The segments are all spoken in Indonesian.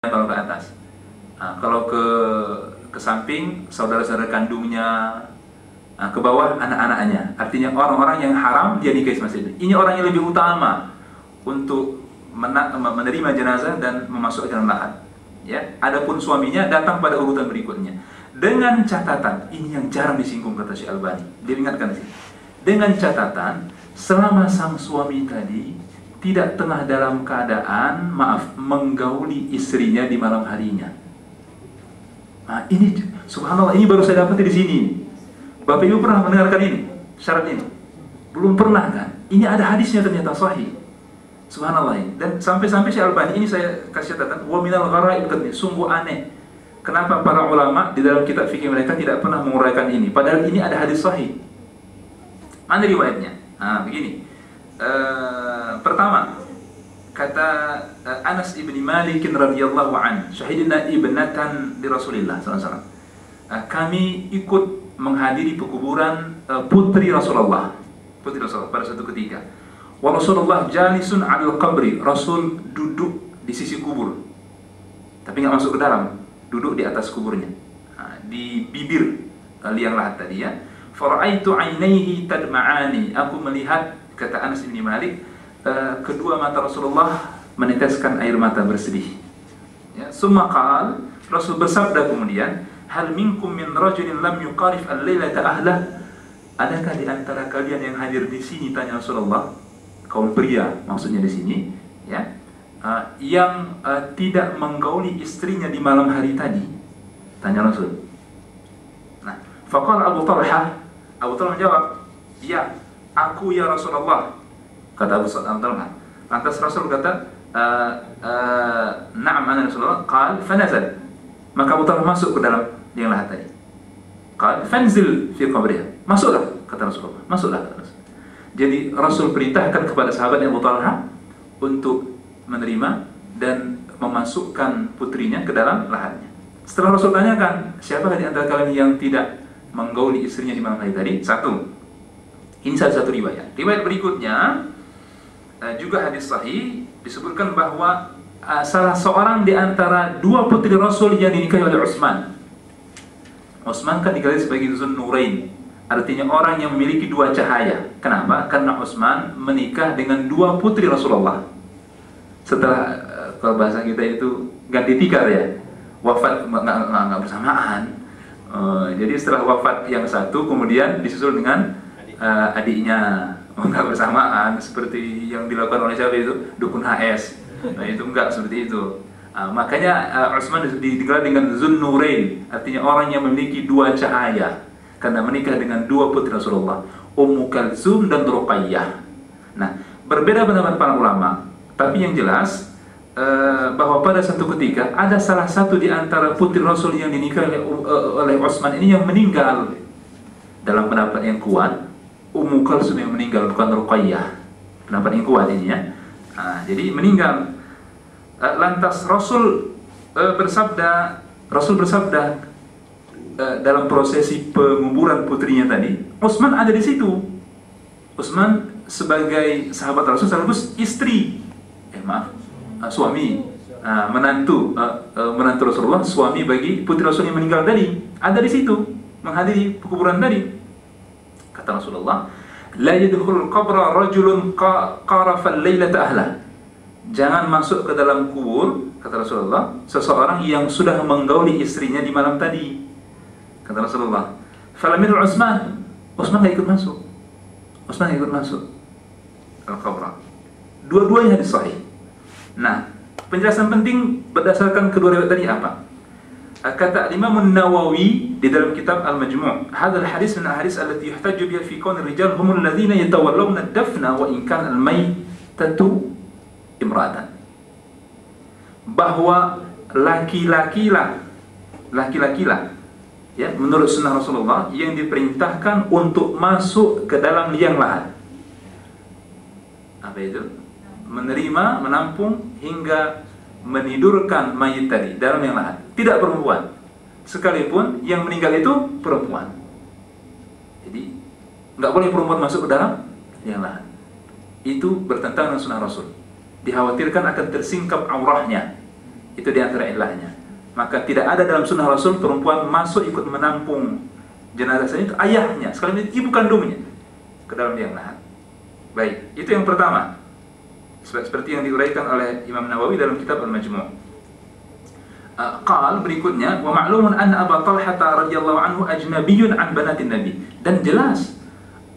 kalau ke atas. Nah, kalau ke samping saudara-saudara kandungnya, nah, ke bawah anak-anaknya. Artinya orang-orang yang haram dia nikahi semasa itu. Ini orang yang lebih utama untuk menerima jenazah dan memasukkan lahat. Ya, adapun suaminya datang pada urutan berikutnya. Dengan catatan, ini yang jarang disinggung kata Syekh Albani. Dia ingatkan sih. Dengan catatan, selama sang suami tadi tidak tengah dalam keadaan menggauli istrinya di malam harinya. Nah, ini subhanallah, ini baru saya dapat di sini. Bapak Ibu pernah mendengarkan ini? Syarat ini? Belum pernah kan? Ini ada hadisnya ternyata sahih. Subhanallah. Dan sampai-sampai Syekh Albani ini saya kasih catatan, wa minal gharaib, sungguh aneh. Kenapa para ulama di dalam kitab fikih mereka tidak pernah menguraikan ini? Padahal ini ada hadis sahih. Mana riwayatnya? Nah, begini. Pertama, kata Anas ibn Malik radhiyallahu an, syahidna ibnatan di Rasulillah sallallahu alaihi wasallam. Kami ikut menghadiri pekuburan putri Rasulullah pada suatu ketika. Wa Rasulullah jalisun 'alal qabri, Rasul duduk di sisi kubur. Tapi enggak masuk ke dalam, duduk di atas kuburnya. Di bibir liang lahat tadi ya. Fara'aitu 'ainaihi tadma'ani, aku melihat, kata Anas bin Malik, kedua mata Rasulullah meneteskan air mata bersedih. Ya, summa qala, Rasul bersabda kemudian, hal minkum min rajulin lam yuqarif al-lailata ahlah? Adakah di antara kalian yang hadir di sini, tanya Rasulullah, kaum pria maksudnya di sini, ya, yang tidak menggauli istrinya di malam hari tadi? Tanya Rasul. Nah, faqala Abu Talha menjawab, ya, aku ya Rasulullah, kata Abu Talha. Lantas Rasul berkata, na'am ana Rasulullah. Qal fanazal, maka Abu Talha masuk ke dalam liang lahat tadi. Qal fanzil fi qabriha, masuklah, kata Rasulullah, masuklah, kata Rasul. Jadi Rasul perintahkan kepada sahabat Abu Talha untuk menerima dan memasukkan putrinya ke dalam lahatnya. Setelah Rasul tanyakan, siapakah di antara kalian yang tidak menggauli istrinya di malam hari tadi? Satu. Ini salah satu riwayat. Riwayat berikutnya juga hadis sahih, disebutkan bahwa salah seorang di antara dua putri Rasul yang dinikahi oleh Utsman. Utsman kan digelar sebagai Dzun Nurain, artinya orang yang memiliki dua cahaya. Kenapa? Karena Utsman menikah dengan dua putri Rasulullah. Setelah kalau bahasa kita itu ganti tikar ya, wafat nggak bersamaan. Jadi setelah wafat yang satu, kemudian disusul dengan adiknya, enggak bersamaan seperti yang dilakukan oleh siapa itu, dukun HS. Nah, itu enggak seperti itu. Makanya Utsman digelar dengan Dzun Nurain, artinya orang yang memiliki dua cahaya, karena menikah dengan dua putri Rasulullah, Ummu Kalsum dan Ruqayyah. Nah, berbeda pendapat para ulama, tapi yang jelas bahwa pada satu ketika ada salah satu di antara putri Rasul yang dinikahi oleh Utsman ini yang meninggal. Dalam pendapat yang kuat, Ummu Kalsum yang meninggal, bukan Ruqayyah. Pendapat yang kuat ini ya. Jadi meninggal. Lantas Rasul bersabda dalam prosesi penguburan putrinya tadi, Utsman ada di situ. Utsman sebagai sahabat Rasul sekaligus istri, suami, menantu Rasulullah, suami bagi putri Rasul yang meninggal tadi, ada di situ menghadiri penguburan tadi. Kata Rasulullah, la yadkhulul qabra rajulun qarafa al-lailata ahla. Jangan masuk ke dalam kubur, kata Rasulullah, seseorang yang sudah menggauli istrinya di malam tadi. Kata Rasulullah, falamir Utsman enggak ikut masuk. Utsman ikut masuk al-qabra. Dua-duanya hadis sahih. Nah, penjelasan penting berdasarkan kedua riwayat tadi apa? Kata Imam Nawawi di dalam kitab Al-Majmu', hadzal hadis min al-hadis allati yuhtaju biha fi kaun ar-rijal humul ladzina yatawallawna ad-dafna wa in kana al-maytatu imra'atan. Bahwa laki-laki lah ya, menurut sunnah Rasulullah yang diperintahkan untuk masuk ke dalam liang lahat. Apa itu? Menerima, menampung hingga menidurkan mayit tadi dalam liang lahat. Tidak perempuan, sekalipun yang meninggal itu perempuan. Jadi nggak boleh perempuan masuk ke dalam liang lahat. Itu bertentangan dengan sunnah Rasul. Dikhawatirkan akan tersingkap aurahnya. Itu di antara ilahnya. Maka tidak ada dalam sunnah Rasul perempuan masuk ikut menampung jenazah saja, itu ayahnya, sekalian ibu kandungnya ke dalam liang lahat. Baik, itu yang pertama. Seperti yang diuraikan oleh Imam Nawawi dalam kitab Al-Majmu'. Qal berikutnya, wa ma'lumun anna Abu Talhah radhiyallahu anhu ajnabiyyun an banatin Nabi. Dan jelas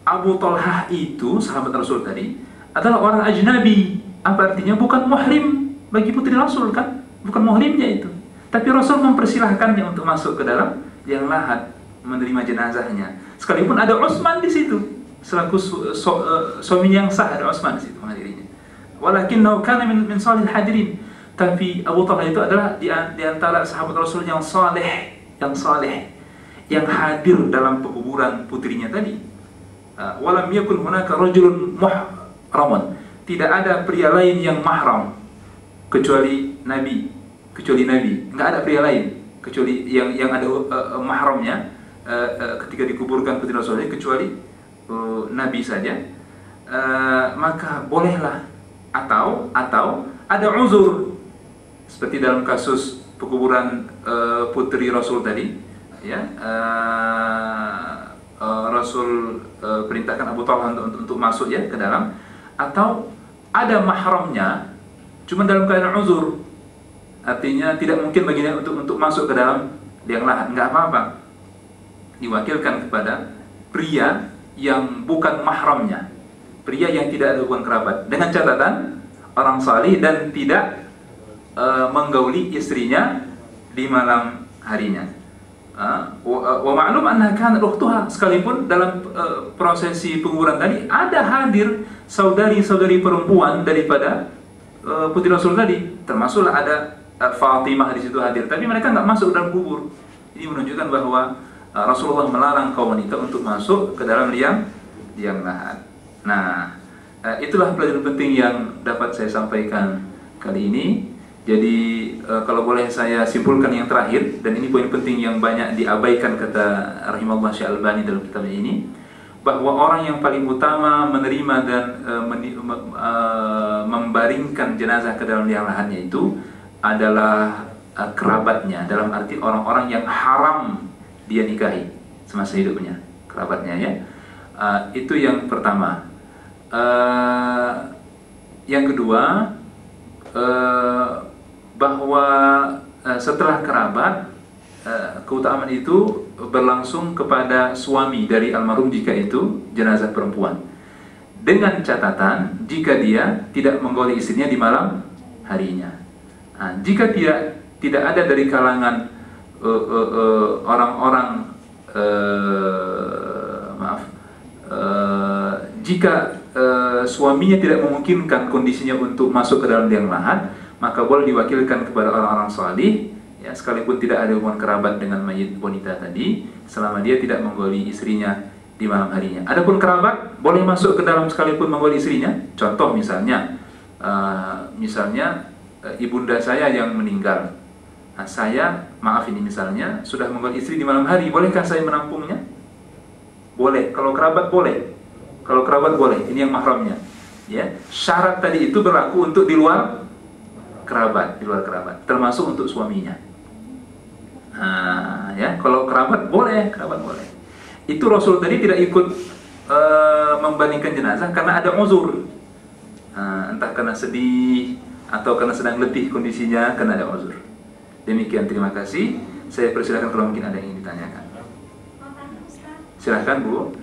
Abu Talhah itu sahabat Rasul tadi adalah orang ajnabi. Apa artinya? Bukan muhrim bagi putri Rasul kan? Bukan muhrimnya itu. Tapi Rasul mempersilahkannya untuk masuk ke dalam liang lahat menerima jenazahnya. Sekalipun ada Utsman di situ. Selaku suami yang sah, ada Utsman di situ menghadirinya. Walakinnahu kana min salihil hadirin. Tapi Abu Talhah itu adalah di antara sahabat Rasul yang saleh, yang hadir dalam pekuburan putrinya tadi. Walam yakun hunaka rajulun muhramun. Tidak ada pria lain yang mahram kecuali Nabi, enggak ada pria lain kecuali yang ada mahramnya ketika dikuburkan putri Rasul kecuali Nabi saja. Maka bolehlah atau ada uzur seperti dalam kasus pekuburan putri Rasul tadi, ya, Rasul perintahkan Abu Talhah untuk masuk ya ke dalam, atau ada mahramnya cuma dalam keadaan uzur, artinya tidak mungkin baginya untuk masuk ke dalam liang lahat, nggak apa-apa, diwakilkan kepada pria yang bukan mahramnya, pria yang tidak ada hubungan kerabat, dengan catatan orang salih dan tidak menggauli istrinya di malam harinya. Wa ma'lum annaha kanat ukhtuha, sekalipun dalam prosesi penguburan tadi ada hadir saudari-saudari perempuan daripada putri Rasul tadi, termasuklah ada Fatimah di situ hadir, tapi mereka nggak masuk dalam kubur. Ini menunjukkan bahwa Rasulullah melarang kaum wanita untuk masuk ke dalam liang lahat. Nah, itulah pelajaran penting yang dapat saya sampaikan kali ini. Jadi kalau boleh saya simpulkan yang terakhir, dan ini poin penting yang banyak diabaikan kata rahimahullah Syekh Albani dalam kitabnya ini, bahwa orang yang paling utama menerima dan membaringkan jenazah ke dalam liang lahatnya itu adalah kerabatnya, dalam arti orang-orang yang haram dia nikahi semasa hidupnya, kerabatnya ya. Itu yang pertama. Yang kedua, bahwa setelah kerabat, keutamaan itu berlangsung kepada suami dari almarhum jika itu jenazah perempuan, dengan catatan jika dia tidak menggauli istrinya di malam harinya. Jika tidak ada dari kalangan orang-orang jika suaminya tidak memungkinkan kondisinya untuk masuk ke dalam liang lahat, maka boleh diwakilkan kepada orang-orang salih, ya, sekalipun tidak ada hubungan kerabat dengan mayit wanita tadi, selama dia tidak menggauli istrinya di malam harinya. Adapun kerabat boleh masuk ke dalam sekalipun menggauli istrinya. Contoh misalnya, ibunda saya yang meninggal, saya misalnya sudah menggauli istri di malam hari, bolehkah saya menampungnya? Boleh. Kalau kerabat boleh. Ini yang mahramnya. Ya, syarat tadi itu berlaku untuk di luar kerabat, termasuk untuk suaminya. Ya, kalau kerabat boleh. Itu Rasul tadi tidak ikut membandingkan jenazah karena ada uzur. Entah karena sedih atau karena sedang letih kondisinya, karena ada uzur. Demikian, terima kasih. Saya persilakan kalau mungkin ada yang ingin ditanyakan. Silakan Bu.